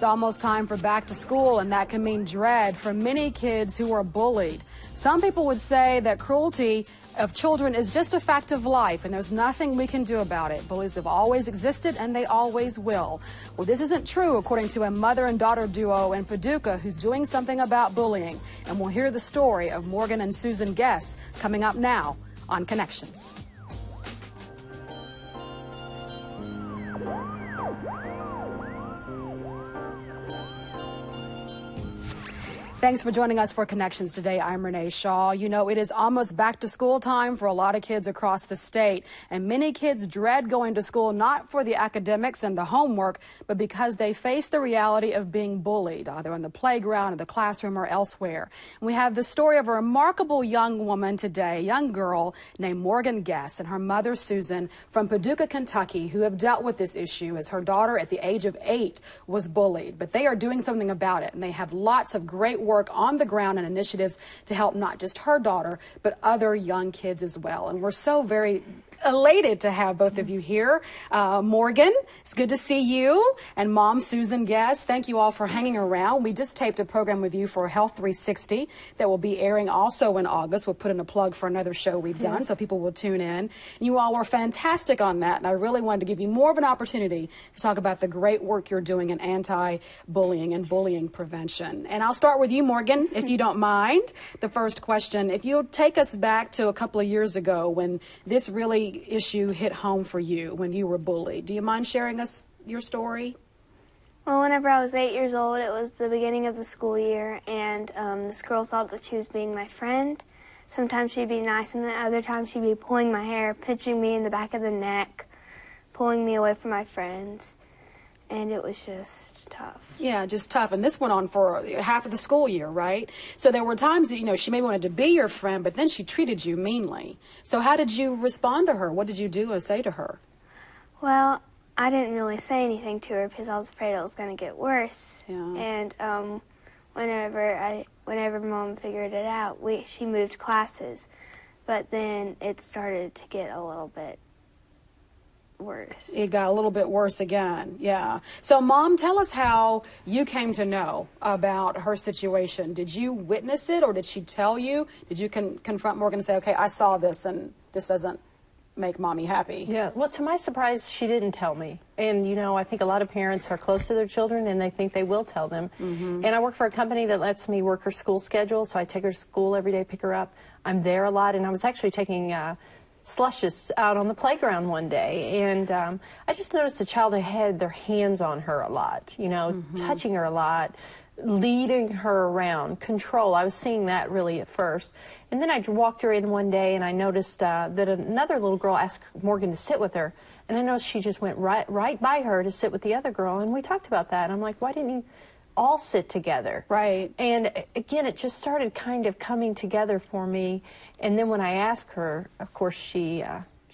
It's almost time for back to school, and that can mean dread for many kids who are bullied. Some people would say that cruelty of children is just a fact of life, and there's nothing we can do about it. Bullies have always existed, and they always will. Well, this isn't true, according to a mother and daughter duo in Paducah who's doing something about bullying. And we'll hear the story of Morgan and Susan Guess coming up now on Connections. Thanks for joining us for Connections today. I'm Renee Shaw. You know, it is almost back to school time for a lot of kids across the state, and many kids dread going to school not for the academics and the homework, but because they face the reality of being bullied, either in the playground, or the classroom, or elsewhere. And we have the story of a remarkable young woman today, a young girl named Morgan Guess, and her mother, Susan, from Paducah, Kentucky, who have dealt with this issue as her daughter at the age of 8 was bullied. But they are doing something about it, and they have lots of great work on the ground and initiatives to help not just her daughter, but other young kids as well. And we're so very elated to have both of you here. Morgan, it's good to see you. And Mom, Susan Guess, thank you all for hanging around. We just taped a program with you for Health 360 that will be airing also in August. We'll put in a plug for another show we've done, so people will tune in. You all were fantastic on that, and I really wanted to give you more of an opportunity to talk about the great work you're doing in anti-bullying and bullying prevention. And I'll start with you, Morgan, if you don't mind. The first question, if you'll take us back to a couple of years ago when this really issue hit home for you, when you were bullied. Do you mind sharing us your story? Well, whenever I was 8 years old, it was the beginning of the school year, and this girl thought that she was being my friend. Sometimes she'd be nice, and then other times she'd be pulling my hair, pinching me in the back of the neck, pulling me away from my friends, and it was just tough. Yeah, just tough. And this went on for half of the school year, right? So there were times that, you know, she maybe wanted to be your friend, but then she treated you meanly. So how did you respond to her? What did you do or say to her? Well, I didn't really say anything to her because I was afraid it was going to get worse. Yeah. And whenever Mom figured it out, she moved classes. But then it started to get a little bit worse. It got a little bit worse again, yeah. So, Mom, tell us how you came to know about her situation. Did you witness it, or did she tell you? Did you confront Morgan and say, okay, I saw this, and this doesn't make Mommy happy? Yeah, well, to my surprise, she didn't tell me. And, you know, I think a lot of parents are close to their children, and they think they will tell them. And I work for a company that lets me work her school schedule, so I take her to school every day, pick her up. I'm there a lot, and I was actually taking slushes out on the playground one day, and I just noticed the child had their hands on her a lot, you know, touching her a lot, leading her around, control. I was seeing that really at first. And then I walked her in one day, and I noticed that another little girl asked Morgan to sit with her, and I noticed she just went right by her to sit with the other girl, and we talked about that. And I'm like, why didn't you all sit together? Right. And again, it just started kind of coming together for me. And then when I asked her, of course, she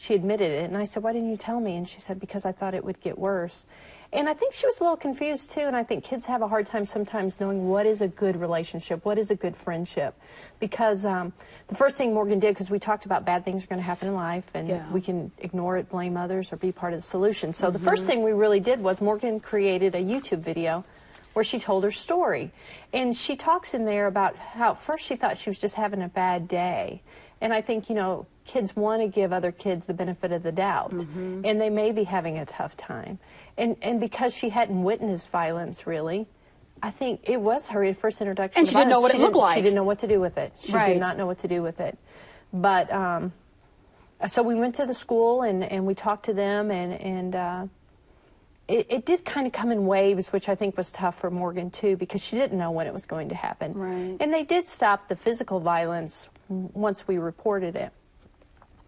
admitted it. And I said, why didn't you tell me? And she said, because I thought it would get worse. And I think she was a little confused, too. And I think kids have a hard time sometimes knowing what is a good relationship, what is a good friendship. Because the first thing Morgan did, because we talked about bad things are going to happen in life, and we can ignore it, blame others, or be part of the solution. So the first thing we really did was Morgan created a YouTube video where she told her story. And she talks in there about how at first she thought she was just having a bad day. And I think, you know, kids want to give other kids the benefit of the doubt. And they may be having a tough time. And because she hadn't witnessed violence, really, I think it was her first introduction and to she didn't know what it looked like. She didn't know what to do with it. She Right. did not know what to do with it. But so we went to the school, and we talked to them, and it did kind of come in waves, which I think was tough for Morgan, too, because she didn't know when it was going to happen. Right. And they did stop the physical violence once we reported it.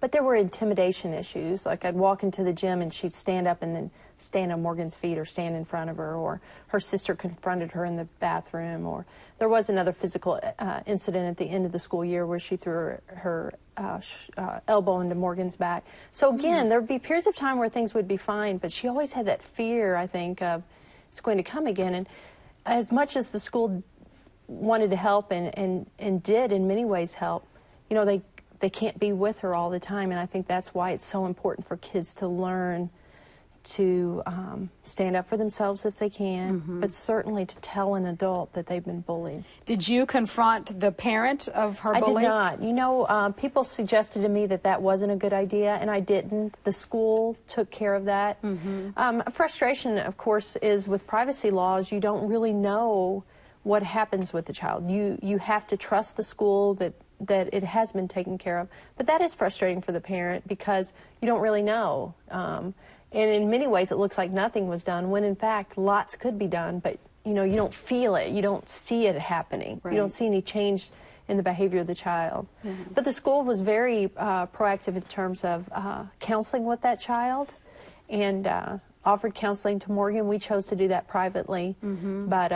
But there were intimidation issues. Like I'd walk into the gym, and she'd stand up and then stand on Morgan's feet or stand in front of her, or her sister confronted her in the bathroom, or there was another physical incident at the end of the school year where she threw her elbow into Morgan's back. So again, there would be periods of time where things would be fine, but she always had that fear, I think, of it's going to come again. And as much as the school wanted to help and did in many ways help, you know, they can't be with her all the time, and I think that's why it's so important for kids to learn to stand up for themselves if they can, but certainly to tell an adult that they've been bullied. Did you confront the parent of her bully? I did not. You know, people suggested to me that that wasn't a good idea, and I didn't. The school took care of that. Frustration, of course, is with privacy laws, you don't really know what happens with the child. You have to trust the school that it has been taken care of. But that is frustrating for the parent because you don't really know. And in many ways, it looks like nothing was done, when in fact, lots could be done, but you know, you don't feel it, you don't see it happening. Right. You don't see any change in the behavior of the child. But the school was very proactive in terms of counseling with that child and offered counseling to Morgan. We chose to do that privately, but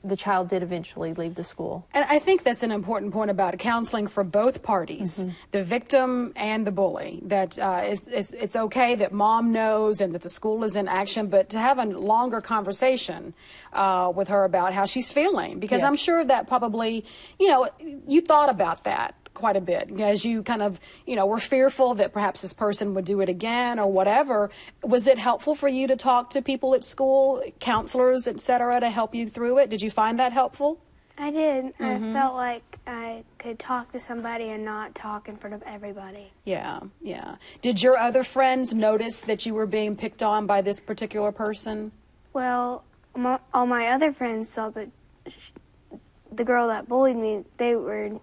the child did eventually leave the school. And I think that's an important point about counseling for both parties, the victim and the bully, that it's okay that mom knows and that the school is in action, but to have a longer conversation with her about how she's feeling, because I'm sure that probably, you know, you thought about that quite a bit as you kind of, you know, were fearful that perhaps this person would do it again or whatever. Was it helpful for you to talk to people at school, counselors, etc., to help you through it? Did you find that helpful? I did. I felt like I could talk to somebody and not talk in front of everybody. Yeah, yeah. Did your other friends notice that you were being picked on by this particular person? Well, all my other friends saw that the girl that bullied me,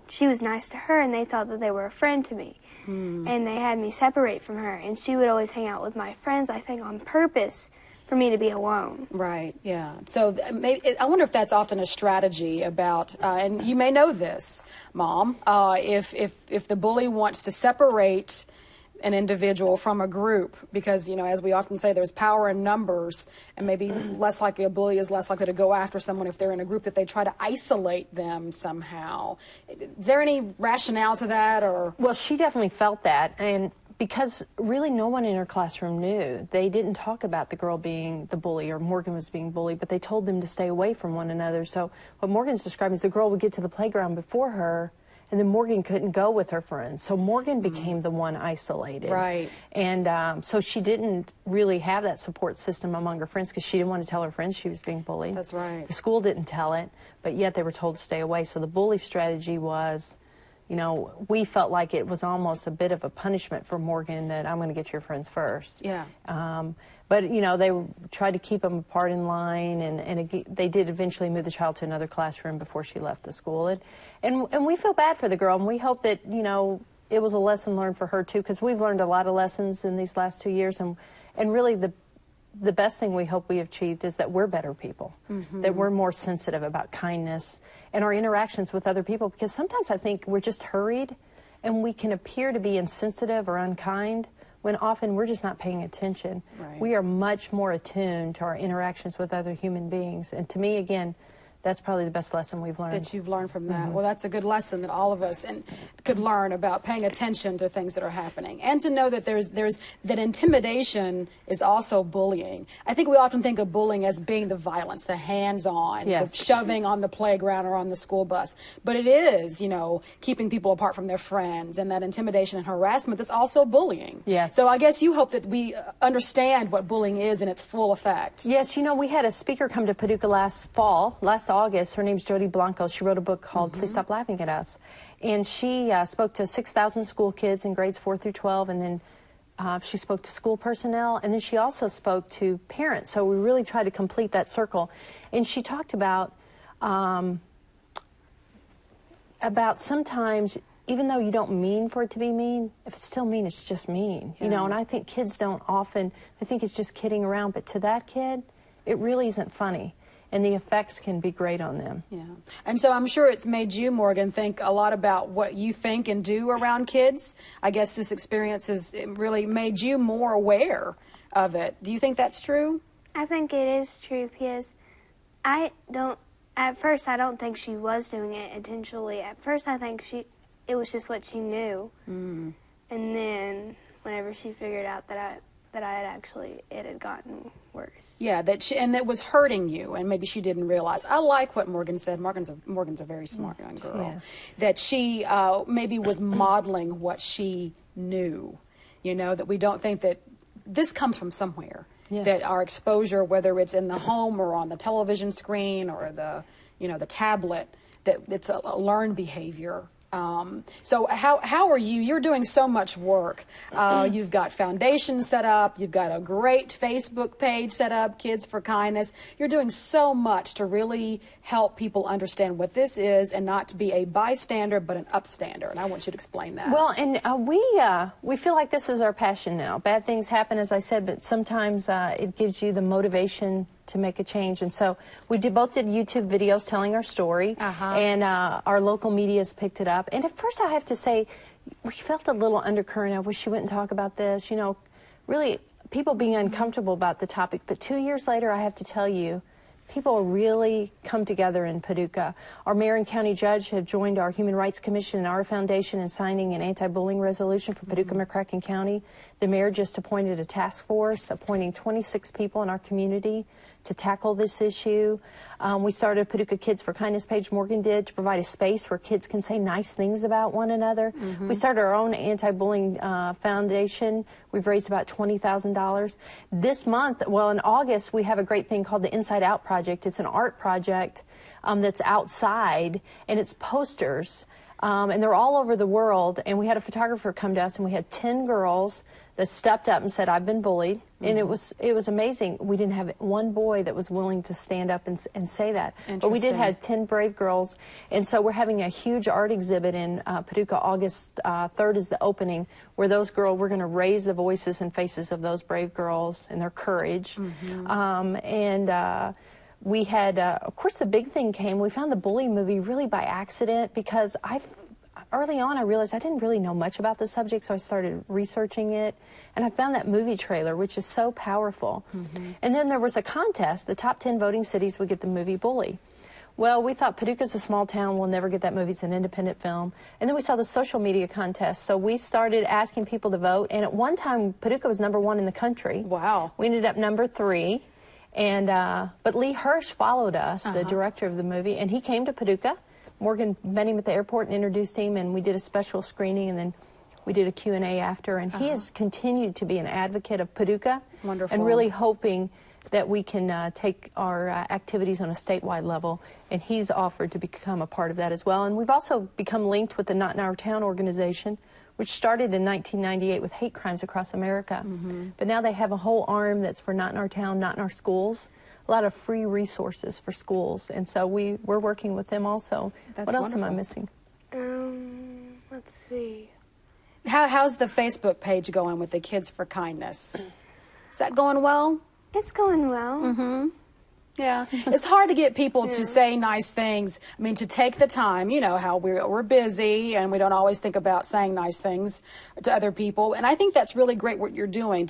she was nice to her, and they thought that they were a friend to me. And they had me separate from her, and she would always hang out with my friends, I think on purpose, for me to be alone. Right, yeah. So maybe, I wonder if that's often a strategy about, and you may know this, Mom, if the bully wants to separate an individual from a group, because, you know, as we often say, there's power in numbers, and maybe less likely a bully is less likely to go after someone if they're in a group, that they try to isolate them somehow. Is there any rationale to that? Or Well, she definitely felt that, and because really no one in her classroom knew. They didn't talk about the girl being the bully or Morgan was being bullied, but they told them to stay away from one another. So what Morgan's describing is the girl would get to the playground before her, and then Morgan couldn't go with her friends. So Morgan became the one isolated. Right. And so she didn't really have that support system among her friends because she didn't want to tell her friends she was being bullied. That's right. The school didn't tell it, but yet they were told to stay away. So the bully strategy was, you know, we felt like it was almost a bit of a punishment for Morgan that I'm going to get your friends first. Yeah. But, you know, they tried to keep them apart in line, and they did eventually move the child to another classroom before she left the school. And we feel bad for the girl, and we hope that, you know, it was a lesson learned for her, too, because we've learned a lot of lessons in these last 2 years, and really the best thing we hope we achieved is that we're better people, that we're more sensitive about kindness and our interactions with other people, because sometimes I think we're just hurried, and we can appear to be insensitive or unkind, when often we're just not paying attention. Right. We are much more attuned to our interactions with other human beings. And to me, again, that's probably the best lesson we've learned. That you've learned from that. Well, that's a good lesson that all of us could learn about paying attention to things that are happening, and to know that there's that intimidation is also bullying. I think we often think of bullying as being the violence, the hands-on, Yes. the shoving on the playground or on the school bus. But it is, you know, keeping people apart from their friends, and that intimidation and harassment that's also bullying. Yes. So I guess you hope that we understand what bullying is in its full effect. Yes, you know, we had a speaker come to Paducah last August. Her name's Jody Blanco. She wrote a book called Please Stop Laughing at Us. And she spoke to 6,000 school kids in grades 4 through 12, and then she spoke to school personnel, and then she also spoke to parents. So we really tried to complete that circle. And she talked about sometimes, even though you don't mean for it to be mean, if it's still mean, it's just mean. You know, and I think kids don't often, they think it's just kidding around, but to that kid, it really isn't funny. And the effects can be great on them. Yeah. And so I'm sure it's made you, Morgan, think a lot about what you think and do around kids. I guess this experience has really made you more aware of it. Do you think that's true? I think it is true because at first I don't think she was doing it intentionally. At first I think it was just what she knew. And then whenever she figured out that it had gotten worse. Yeah, and that was hurting you, and maybe she didn't realize. I like what Morgan said. Morgan's a very smart young girl. Yes. That she maybe was modeling what she knew. You know, that we don't think that this comes from somewhere. Yes. that our exposure, whether it's in the home or on the television screen or the, the tablet, that it's a learned behavior. So how are you? You're doing so much work. You've got foundations set up. You've got a great Facebook page set up, Kids for Kindness. You're doing so much to really help people understand what this is and not to be a bystander, but an upstander. And I want you to explain that. Well, and we feel like this is our passion now. Bad things happen, as I said, but sometimes it gives you the motivation to make a change. And so we both did YouTube videos telling our story, and our local media has picked it up. And at first I have to say, we felt a little undercurrent. I wish you wouldn't talk about this, really people being uncomfortable about the topic. But 2 years later, I have to tell you, people really come together in Paducah. Our mayor and county judge have joined our Human Rights Commission and our foundation in signing an anti-bullying resolution for Paducah McCracken County. The mayor just appointed a task force, appointing 26 people in our community to tackle this issue. We started a Paducah Kids for Kindness page, Morgan did, to provide a space where kids can say nice things about one another. We started our own anti-bullying foundation. We've raised about $20,000. This month, well, in August, we have a great thing called the Inside Out Project. It's an art project that's outside, and it's posters. And they're all over the world. And we had a photographer come to us, and we had 10 girls that stepped up and said, I've been bullied. And it was amazing. We didn't have one boy that was willing to stand up and say that. But we did have 10 brave girls. And so we're having a huge art exhibit in Paducah. August 3rd is the opening, where those girls, we're going to raise the voices and faces of those brave girls and their courage. We had, of course, the big thing came. We found the Bully movie really by accident, because early on I realized I didn't really know much about the subject, so I started researching it, and I found that movie trailer, which is so powerful. And then there was a contest. The top 10 voting cities would get the movie Bully. Well, we thought Paducah's a small town, we'll never get that movie, it's an independent film. And then we saw the social media contest, so we started asking people to vote, and at one time Paducah was #1 in the country. Wow. We ended up #3. And but Lee Hirsch followed us, the director of the movie, and he came to Paducah. Morgan met him at the airport and introduced him, and we did a special screening, and then we did a Q&A after. And he has continued to be an advocate of Paducah. Wonderful. And really hoping that we can take our activities on a statewide level, and he's offered to become a part of that as well. And we've also become linked with the Not in Our Town organization, which started in 1998 with hate crimes across America. But now they have a whole arm that's for Not in Our Town, Not in Our Schools, a lot of free resources for schools. And so we're working with them also. That's what else wonderful. am I missing? Let's see. How's the Facebook page going with the Kids for Kindness? Is that going well? It's going well. Yeah, it's hard to get people to say nice things. I mean, to take the time, how we're busy and we don't always think about saying nice things to other people. And I think that's really great what you're doing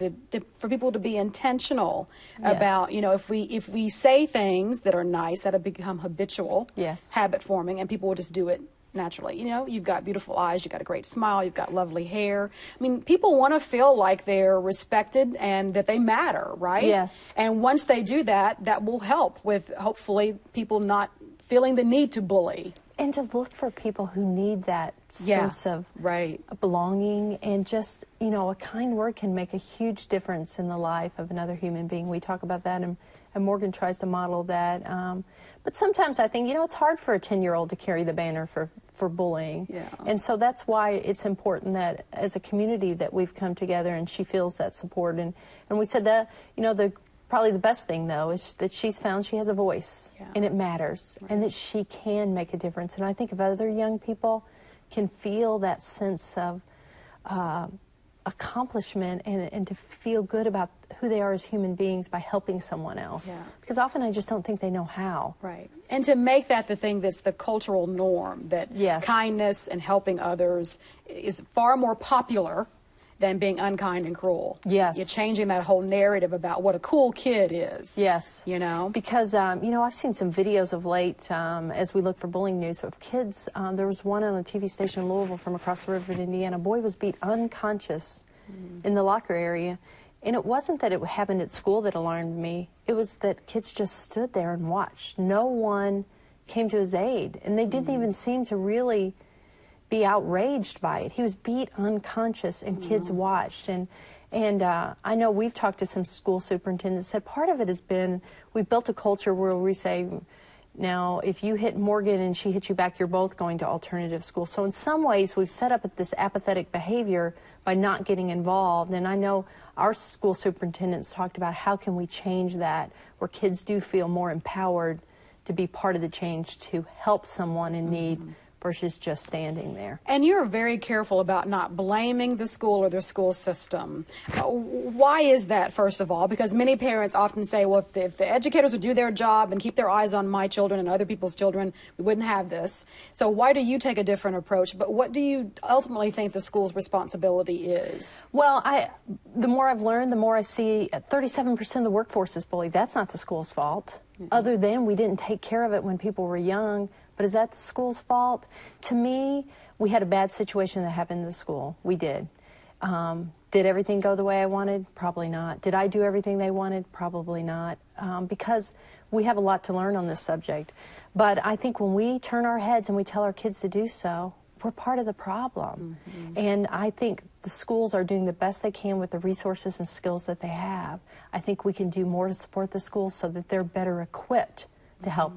for people to be intentional about, if we say things that are nice, that'll become habitual, habit forming, and people will just do it naturally. You've got beautiful eyes, you've got a great smile, you've got lovely hair. I mean, people want to feel like they're respected and that they matter, right? Yes. And once they do that, that will help with hopefully people not feeling the need to bully. And to look for people who need that sense of belonging, and just, a kind word can make a huge difference in the life of another human being. We talk about that, and Morgan tries to model that. But sometimes I think, it's hard for a 10-year-old to carry the banner for bullying. Yeah. And so that's why it's important that as a community that we've come together and she feels that support. And we said that, probably the best thing, though, is that she's found she has a voice, and it matters, and that she can make a difference. And I think if other young people can feel that sense of accomplishment and to feel good about who they are as human beings by helping someone else. Because often I just don't think they know how. Right. And to make that the thing that's the cultural norm, that kindness and helping others is far more popular than being unkind and cruel. Yes. You're changing that whole narrative about what a cool kid is. Yes. Because, I've seen some videos of late as we look for bullying news of kids. There was one on a TV station in Louisville from across the river in Indiana. A boy was beat unconscious in the locker area. And it wasn't that it happened at school that alarmed me. It was that kids just stood there and watched. No one came to his aid. And they didn't even seem to really be outraged by it. He was beat unconscious, and kids watched. And And I know we've talked to some school superintendents that part of it has been we've built a culture where we say, now, if you hit Morgan and she hits you back, you're both going to alternative school. So in some ways, we've set up this apathetic behavior by not getting involved. And I know our school superintendents talked about how can we change that, where kids do feel more empowered to be part of the change, to help someone in need versus just standing there. And you're very careful about not blaming the school or the school system. Why is that, first of all? Because many parents often say, well, if the educators would do their job and keep their eyes on my children and other people's children, we wouldn't have this. So why do you take a different approach? But what do you ultimately think the school's responsibility is? Well, the more I've learned, the more I see 37% of the workforce is bullied. That's not the school's fault. Other than we didn't take care of it when people were young. But is that the school's fault? To me, we had a bad situation that happened in the school. We did. Did everything go the way I wanted? Probably not. Did I do everything they wanted? Probably not. Because we have a lot to learn on this subject. But I think when we turn our heads and we tell our kids to do so, we're part of the problem. And I think the schools are doing the best they can with the resources and skills that they have. I think we can do more to support the schools so that they're better equipped to help.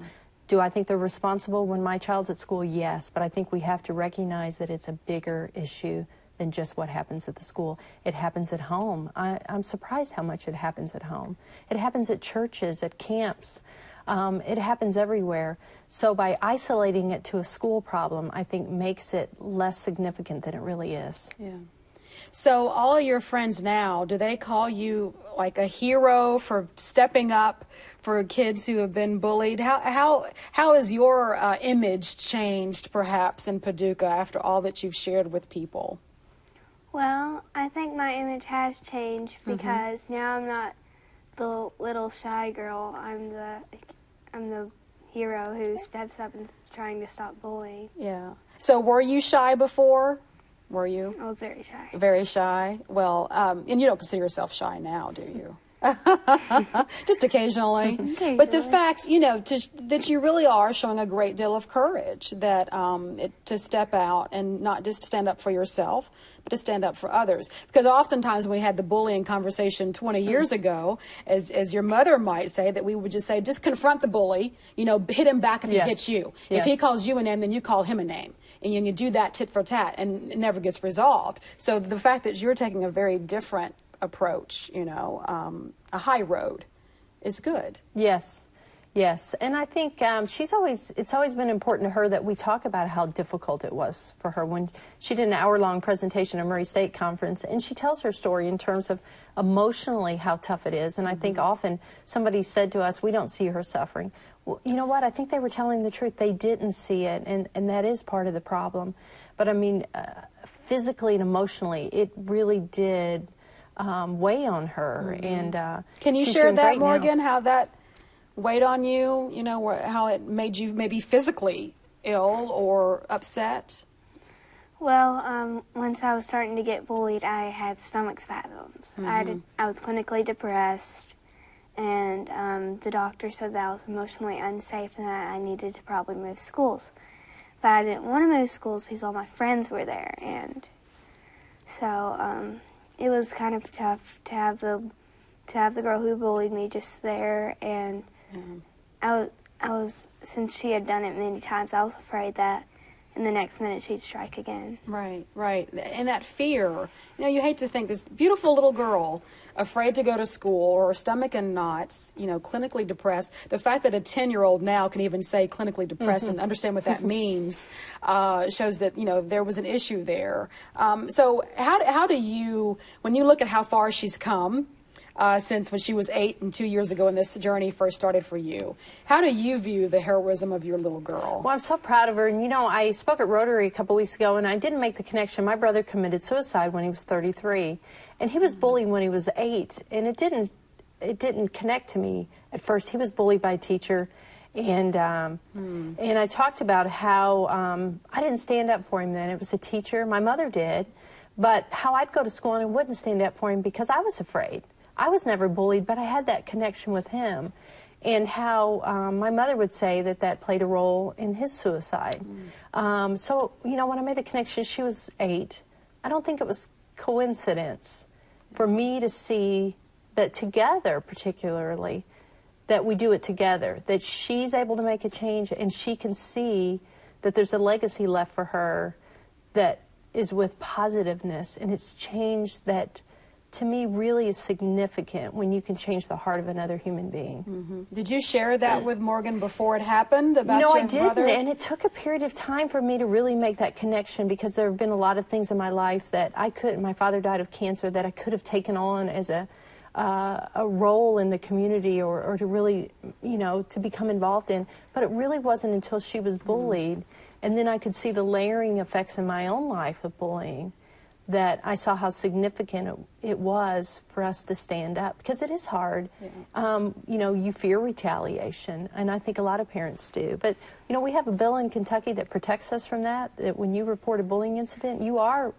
Do I think they're responsible when my child's at school? Yes, but I think we have to recognize that it's a bigger issue than just what happens at the school. It happens at home. I'm surprised how much it happens at home. It happens at churches, at camps. It happens everywhere. So by isolating it to a school problem, I think makes it less significant than it really is. Yeah. So all of your friends now, do they call you like a hero for stepping up for kids who have been bullied? How has your image changed perhaps in Paducah after all that you've shared with people? Well, I think my image has changed because now I'm not the little shy girl. I'm the hero who steps up and is trying to stop bullying. Yeah. So were you shy before? Were you? I was very shy. Very shy? Well, and you don't consider yourself shy now, do you? Just occasionally. But the fact, that you really are showing a great deal of courage that to step out and not just stand up for yourself, but to stand up for others. Because oftentimes when we had the bullying conversation 20 years ago, as your mother might say, that we would just say, just confront the bully, hit him back if he hits you. If he calls you a name, then you call him a name. And you do that tit for tat, and it never gets resolved. So the fact that you're taking a very different approach, a high road, is good. Yes. And I think it's always been important to her that we talk about how difficult it was for her when she did an hour-long presentation at Murray State Conference, and she tells her story in terms of emotionally how tough it is. And I think often somebody said to us, we don't see her suffering. Well, you know what? I think they were telling the truth. They didn't see it, and that is part of the problem. But I mean, physically and emotionally, it really did weigh on her. And can you share that, Morgan, how that weighed on you, how it made you maybe physically ill or upset? Well, once I was starting to get bullied, I had stomach spasms. I was clinically depressed, and the doctor said that I was emotionally unsafe and that I needed to probably move schools. But I didn't want to move schools because all my friends were there, and so it was kind of tough to have the girl who bullied me just there, and I was since she had done it many times, I was afraid that in the next minute she'd strike again. Right. And that fear, you hate to think this beautiful little girl afraid to go to school, or her stomach in knots, clinically depressed. The fact that a 10-year-old now can even say clinically depressed and understand what that means shows that, there was an issue there. So how do you, when you look at how far she's come, since when she was 8 and 2 years ago and this journey first started for you, how do you view the heroism of your little girl? Well, I'm so proud of her. And, I spoke at Rotary a couple weeks ago, and I didn't make the connection. My brother committed suicide when he was 33, and he was bullied when he was 8, and it didn't connect to me at first. He was bullied by a teacher, and I talked about how I didn't stand up for him then. It was a teacher. My mother did, but how I'd go to school and I wouldn't stand up for him because I was afraid. I was never bullied, but I had that connection with him, and how my mother would say that played a role in his suicide. So, when I made the connection, she was 8. I don't think it was coincidence for me to see that together, particularly, that we do it together, that she's able to make a change and she can see that there's a legacy left for her that is with positiveness, and it's change that to me really is significant when you can change the heart of another human being. Did you share that with Morgan before it happened about your I didn't, mother? and it took a period of time for me to really make that connection, because there have been a lot of things in my life that I couldn't. My father died of cancer, that I could have taken on as a role in the community, or to really, to become involved in. But it really wasn't until she was bullied, and then I could see the layering effects in my own life of bullying, that I saw how significant it was for us to stand up, because it is hard. Yeah. You fear retaliation, and I think a lot of parents do. But, we have a bill in Kentucky that protects us from that when you report a bullying incident, you are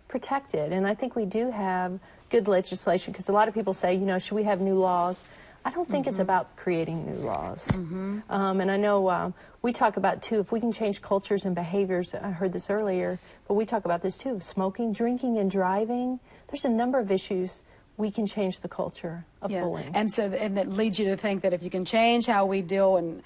protected. And I think we do have good legislation, because a lot of people say, should we have new laws? I don't think it's about creating new laws. And I know we talk about, too, if we can change cultures and behaviors. I heard this earlier, but we talk about this, too. Smoking, drinking, and driving. There's a number of issues we can change the culture of bullying. And that leads you to think that if you can change how we deal and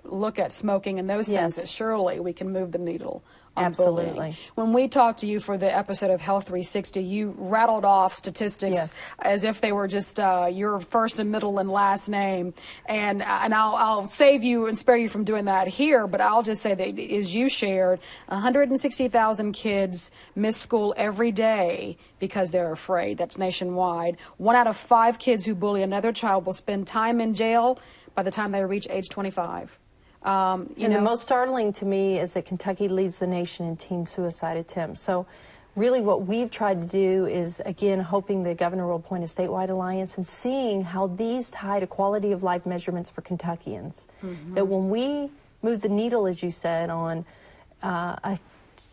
look at smoking and those things, that surely we can move the needle on bullying. When we talked to you for the episode of Health 360, you rattled off statistics as if they were just your first and middle and last name. And I'll save you and spare you from doing that here, but I'll just say that, as you shared, 160,000 kids miss school every day because they're afraid. That's nationwide. 1 out of 5 kids who bully another child will spend time in jail by the time they reach age 25. The most startling to me is that Kentucky leads the nation in teen suicide attempts. So really what we've tried to do is, again, hoping the governor will appoint a statewide alliance and seeing how these tie to quality of life measurements for Kentuckians. That when we move the needle, as you said, on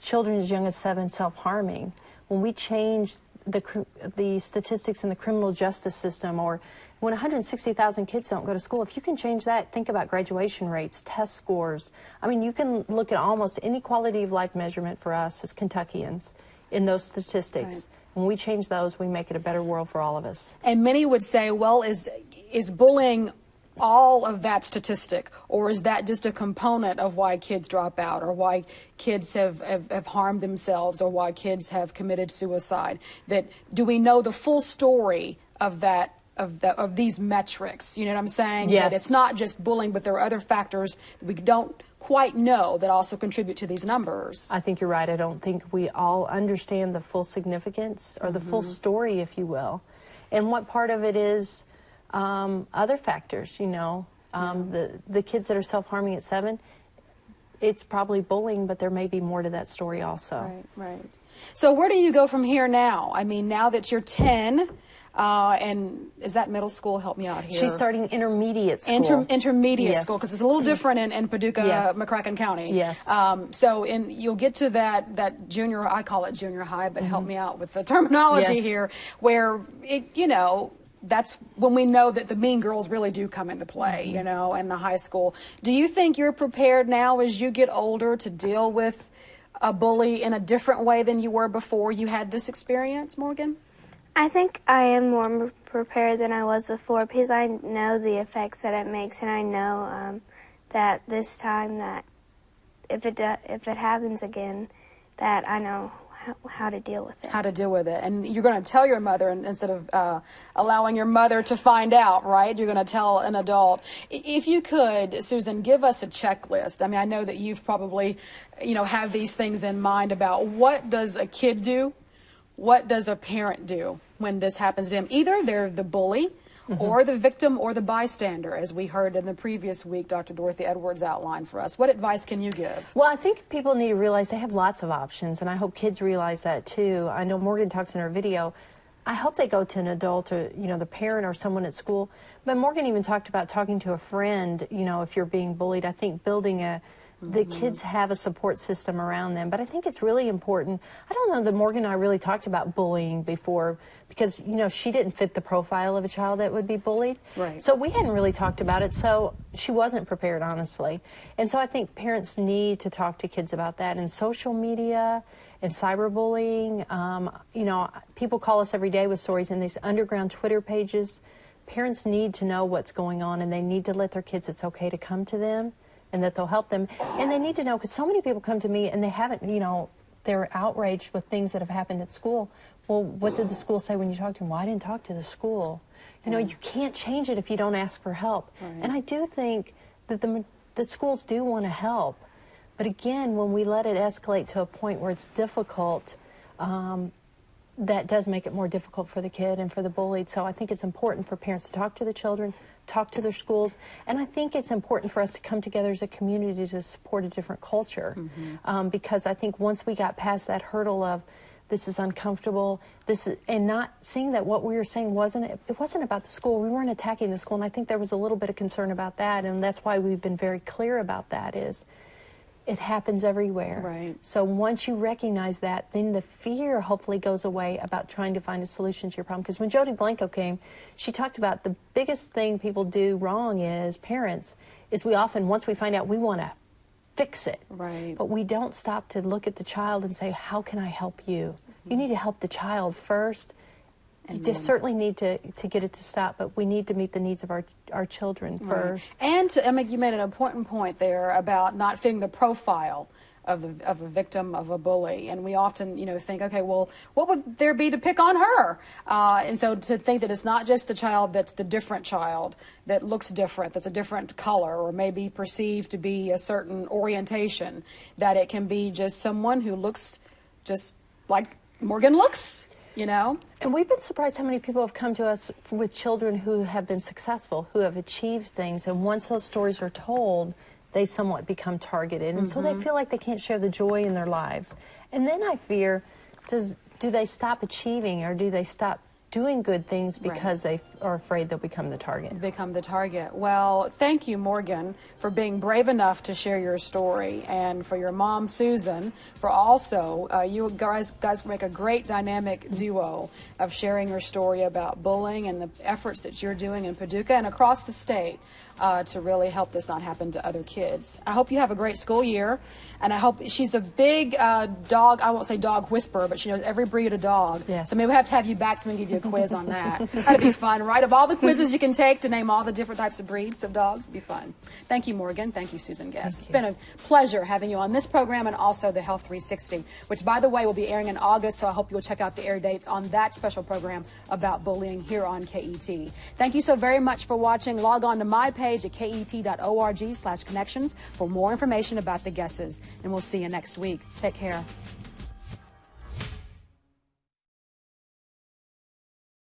children as young as 7 self-harming, when we change the statistics in the criminal justice system, or when 160,000 kids don't go to school, if you can change that, think about graduation rates, test scores. I mean, you can look at almost any quality of life measurement for us as Kentuckians in those statistics. Right. When we change those, we make it a better world for all of us. And many would say, well, is bullying all of that statistic, or is that just a component of why kids drop out, or why kids have harmed themselves, or why kids have committed suicide? That, do we know the full story of that? Of these metrics, you know what I'm saying? Yes. That it's not just bullying, but there are other factors that we don't quite know that also contribute to these numbers. I think you're right. I don't think we all understand the full significance, or the full story, if you will. And what part of it is other factors, the kids that are self-harming at 7, it's probably bullying, but there may be more to that story also. Right. So where do you go from here now? I mean, now that you're 10, and is that middle school? Help me out here. She's starting intermediate school. Intermediate school, because it's a little different in Paducah, McCracken County. Yes. So you'll get to that junior, I call it junior high, but help me out with the terminology here, where that's when we know that the mean girls really do come into play, and the high school. Do you think you're prepared now as you get older to deal with a bully in a different way than you were before you had this experience, Morgan? I think I am more prepared than I was before, because I know the effects that it makes, and I know that this time, that if it happens again, that I know how to deal with it. How to deal with it. And you're going to tell your mother instead of allowing your mother to find out, right? You're going to tell an adult. If you could, Susan, give us a checklist. I mean, I know that you've probably, have these things in mind about what does a kid do? What does a parent do when this happens to them? Either they're the bully or the victim or the bystander, as we heard in the previous week, Dr. Dorothy Edwards outlined for us. What advice can you give? Well, I think people need to realize they have lots of options, and I hope kids realize that too. I know Morgan talks in her video. I hope they go to an adult, or the parent or someone at school. But Morgan even talked about talking to a friend, if you're being bullied. I think building the kids have a support system around them. But I think it's really important. I don't know that Morgan and I really talked about bullying before, because, she didn't fit the profile of a child that would be bullied. Right. So we hadn't really talked about it, so she wasn't prepared, honestly. And so I think parents need to talk to kids about that. And social media and cyberbullying. You know, people call us every day with stories in these underground Twitter pages. Parents need to know what's going on, and they need to let their kids, it's okay to come to them and that they'll help them. And they need to know, because so many people come to me and they haven't, you know, they're outraged with things that have happened at school. Well, what did the school say when you talked to them? Well, I didn't talk to the school. You know, you can't change it if you don't ask for help. Right. And I do think that that schools do want to help. But again, when we let it escalate to a point where it's difficult, that does make it more difficult for the kid and for the bullied. So I think it's important for parents to talk to the children, talk to their schools, and I think it's important for us to come together as a community to support a different culture. Because I think once we got past that hurdle of this is uncomfortable, and not seeing that what we were saying it wasn't about the school. We weren't attacking the school, and I think there was a little bit of concern about that, and that's why we've been very clear about that is it happens everywhere. Right. So once you recognize that, then the fear hopefully goes away about trying to find a solution to your problem. Because when Jody Blanco came, she talked about the biggest thing people do wrong is, parents, is we often, once we find out, we want to fix it. Right. But we don't stop to look at the child and say, how can I help you? You need to help the child first. You certainly need to get it to stop, but we need to meet the needs of our children first. And you made an important point there about not fitting the profile of a victim of a bully. And we often, you know, think, okay, well, what would there be to pick on her? And so to think that it's not just the child that's the different child, that looks different, that's a different color, or maybe perceived to be a certain orientation, that it can be just someone who looks just like Morgan looks. You know? And we've been surprised how many people have come to us with children who have been successful, who have achieved things, and once those stories are told, they somewhat become targeted. And so they feel like they can't share the joy in their lives. And then I fear, do they stop achieving, or do they stop doing good things because they are afraid they'll become the target? Become the target. Well, thank you, Morgan, for being brave enough to share your story, and for your mom, Susan, for also, you guys make a great dynamic duo of sharing your story about bullying and the efforts that you're doing in Paducah and across the state to really help this not happen to other kids. I hope you have a great school year, and I hope she's a big dog, I won't say dog whisperer, but she knows every breed of dog. Yes. So maybe we'll have to have you back so we can give you a quiz on that. That'd be fun, right? Of all the quizzes you can take to name all the different types of breeds of dogs, it'd be fun. Thank you, Morgan. Thank you, Susan Guest. It's been a pleasure having you on this program and also the Health 360, which, by the way, will be airing in August, so I hope you'll check out the air dates on that special program about bullying here on KET. Thank you so very much for watching. Log on to my page at ket.org/connections for more information about the guesses, and we'll see you next week. Take care.